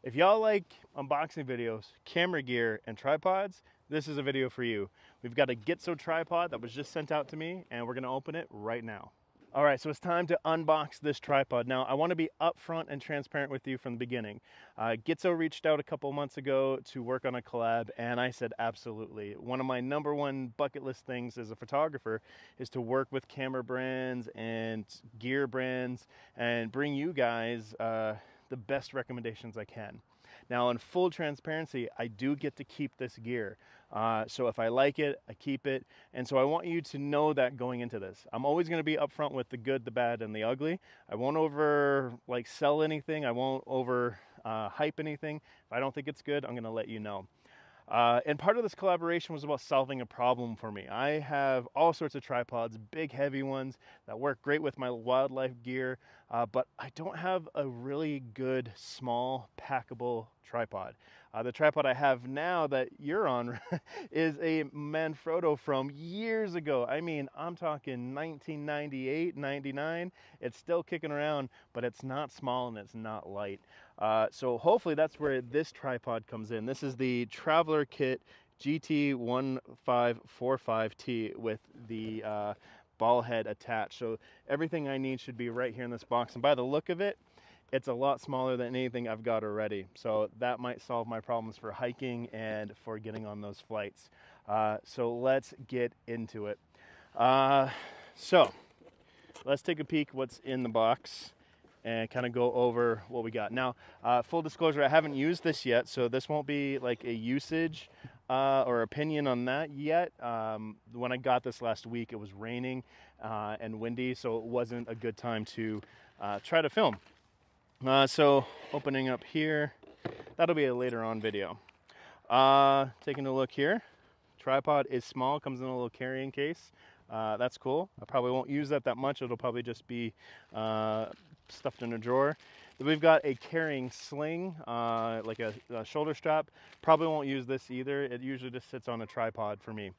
If y'all like unboxing videos, camera gear, and tripods, this is a video for you. We've got a Gitzo tripod that was just sent out to me, and we're gonna open it right now. All right, so it's time to unbox this tripod. Now, I wanna be upfront and transparent with you from the beginning. Gitzo reached out a couple months ago to work on a collab, and I said absolutely. One of my #1 bucket list things as a photographer is to work with camera brands and gear brands and bring you guys the best recommendations I can. Now, in full transparency, I do get to keep this gear. So if I like it, I keep it. And so I want you to know that going into this. I'm always going to be upfront with the good, the bad, and the ugly. I won't over sell anything. I won't over hype anything. If I don't think it's good, I'm going to let you know. And part of this collaboration was about solving a problem for me. I have all sorts of tripods, big heavy ones that work great with my wildlife gear, but I don't have a really good small packable tripod. The tripod I have now that you're on is a Manfrotto from years ago. I mean, I'm talking 1998, 99. It's still kicking around, but it's not small and it's not light. So hopefully that's where this tripod comes in. This is the Traveler Kit GT1545T with the ball head attached. So everything I need should be right here in this box. And by the look of it, it's a lot smaller than anything I've got already. So that might solve my problems for hiking and for getting on those flights. So let's get into it. So let's take a peek what's in the box and kind of go over what we got. Now, full disclosure, I haven't used this yet, so this won't be like a usage or opinion on that yet. When I got this last week, it was raining and windy, so it wasn't a good time to try to film. So opening up here, that'll be a later on video. Taking a look here, tripod is small, comes in a little carrying case. That's cool. I probably won't use that much. It'll probably just be stuffed in a drawer. We've got a carrying sling, like a shoulder strap. Probably won't use this either. It usually just sits on a tripod for me.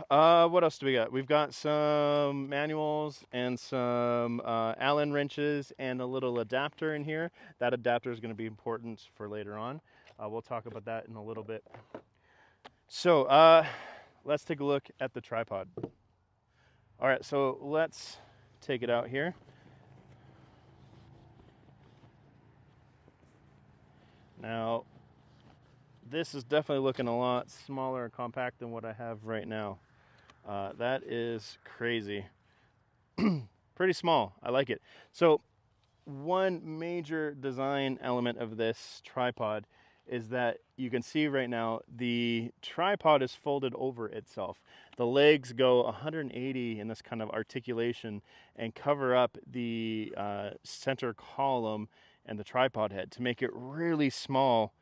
What else do we got? We've got some manuals and some Allen wrenches and a little adapter in here. That adapter is going to be important for later on. We'll talk about that in a little bit. So let's take a look at the tripod. All right, so let's take it out here. Now, this is definitely looking a lot smaller and compact than what I have right now. That is crazy. Pretty small. I like it. So one major design element of this tripod is that you can see right now the tripod is folded over itself. The legs go 180 in this kind of articulation and cover up the center column and the tripod head to make it really small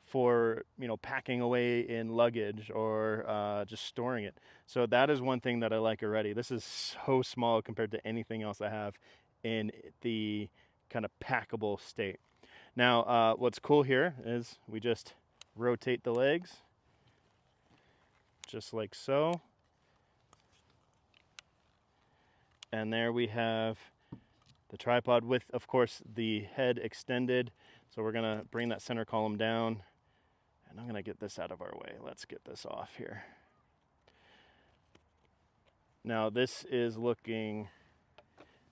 for, you know, packing away in luggage or just storing it. So that is one thing that I like already. This is so small compared to anything else I have in the kind of packable state. Now, what's cool here is we just rotate the legs, just like so. And there we have the tripod with, of course, the head extended. So we're gonna bring that center column down, and I'm gonna get this out of our way. Let's get this off here. Now this is looking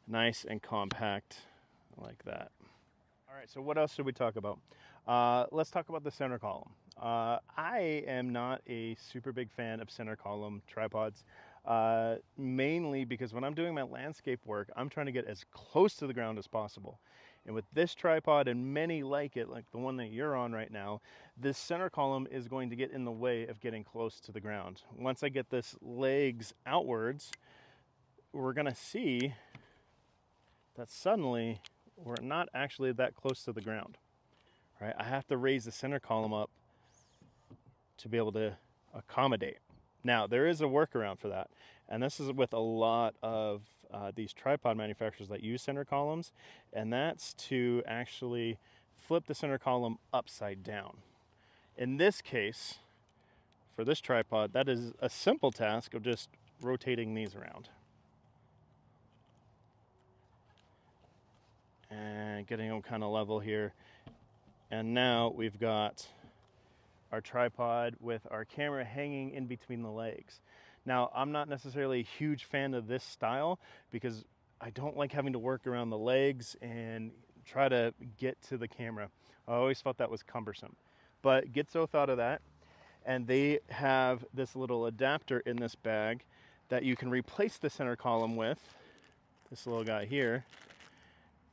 nice and compact like that. All right, so what else should we talk about? Let's talk about the center column. I am not a super big fan of center column tripods, mainly because when I'm doing my landscape work, I'm trying to get as close to the ground as possible. And with this tripod and many like it, like the one that you're on right now, this center column is going to get in the way of getting close to the ground. Once I get this legs outwards, we're gonna see that suddenly we're not actually that close to the ground, right? I have to raise the center column up to be able to accommodate. Now, there is a workaround for that, and this is with a lot of these tripod manufacturers that use center columns, and that's to actually flip the center column upside down. In this case, for this tripod, that is a simple task of just rotating these around. and getting them kind of level here. And now we've got our tripod with our camera hanging in between the legs. Now, I'm not necessarily a huge fan of this style because I don't like having to work around the legs and try to get to the camera. I always felt that was cumbersome. But Gitzo thought of that, and they have this little adapter in this bag that you can replace the center column with, this little guy here,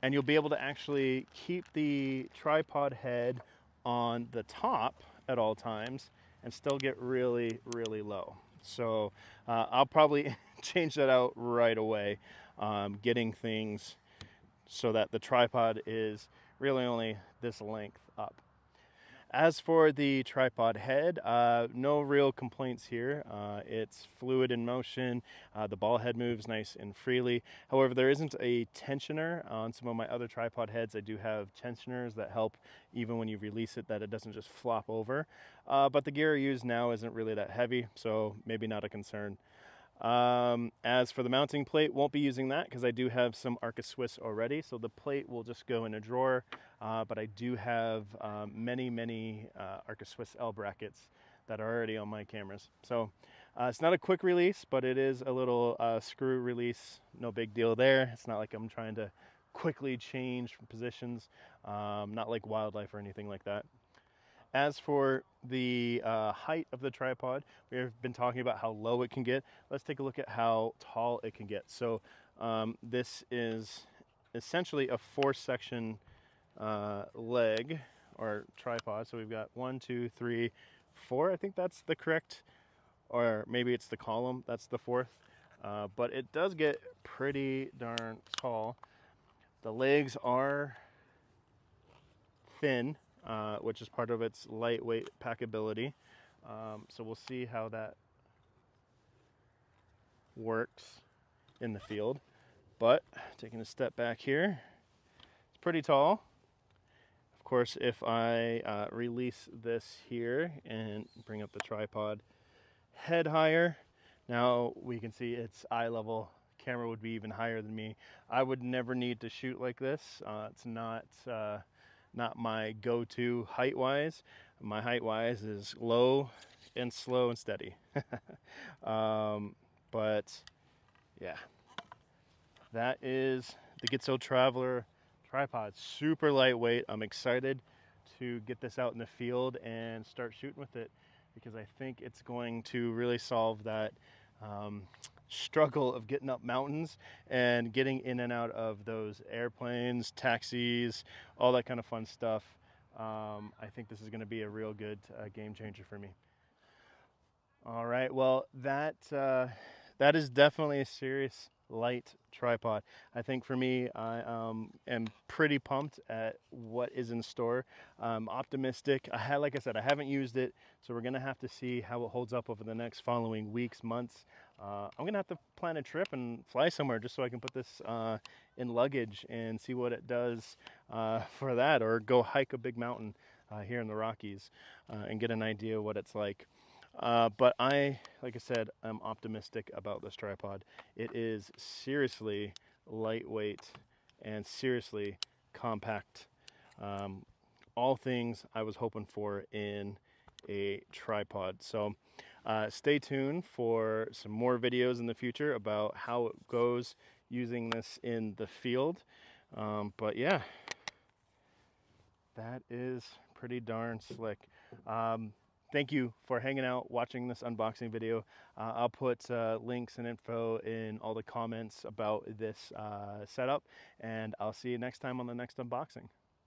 and you'll be able to actually keep the tripod head on the top at all times and still get really, really low. So I'll probably change that out right away, getting things so that the tripod is really only this length up. As for the tripod head, no real complaints here. It's fluid in motion. The ball head moves nice and freely. However, there isn't a tensioner on some of my other tripod heads. I do have tensioners that help even when you release it, that it doesn't just flop over. But the gear I use now isn't really that heavy, so maybe not a concern. As for the mounting plate, won't be using that because I do have some Arca Swiss already, so the plate will just go in a drawer, but I do have many Arca Swiss L brackets that are already on my cameras. So it's not a quick release, but it is a little screw release, no big deal there. It's not like I'm trying to quickly change positions, not like wildlife or anything like that. As for the height of the tripod, we've been talking about how low it can get. Let's take a look at how tall it can get. So this is essentially a 4-section leg or tripod. So we've got 1, 2, 3, 4. I think that's the correct, or maybe it's the column. That's the 4th. But it does get pretty darn tall. The legs are thin, which is part of its lightweight packability. So we'll see how that works in the field. But taking a step back here, it's pretty tall. Of course, if I release this here and bring up the tripod head higher, now we can see it's eye level. Camera would be even higher than me. I would never need to shoot like this. It's not my go-to height-wise. My height-wise is low and slow and steady. But yeah, that is the Gitzo Traveler tripod. Super lightweight. I'm excited to get this out in the field and start shooting with it because I think it's going to really solve that struggle of getting up mountains and getting in and out of those airplanes, taxis, all that kind of fun stuff. I think this is going to be a real good game changer for me. All right, well, that is definitely a serious light tripod. I think for me, I am pretty pumped at what is in store. Optimistic. Like I said, I haven't used it, so we're gonna have to see how it holds up over the next following weeks, months. I'm gonna have to plan a trip and fly somewhere just so I can put this in luggage and see what it does for that, or go hike a big mountain here in the Rockies and get an idea of what it's like. But like I said, I'm optimistic about this tripod. It is seriously lightweight and seriously compact. All things I was hoping for in a tripod. So stay tuned for some more videos in the future about how it goes using this in the field. But yeah, that is pretty darn slick. Thank you for hanging out, watching this unboxing video. I'll put links and info in all the comments about this setup, and I'll see you next time on the next unboxing.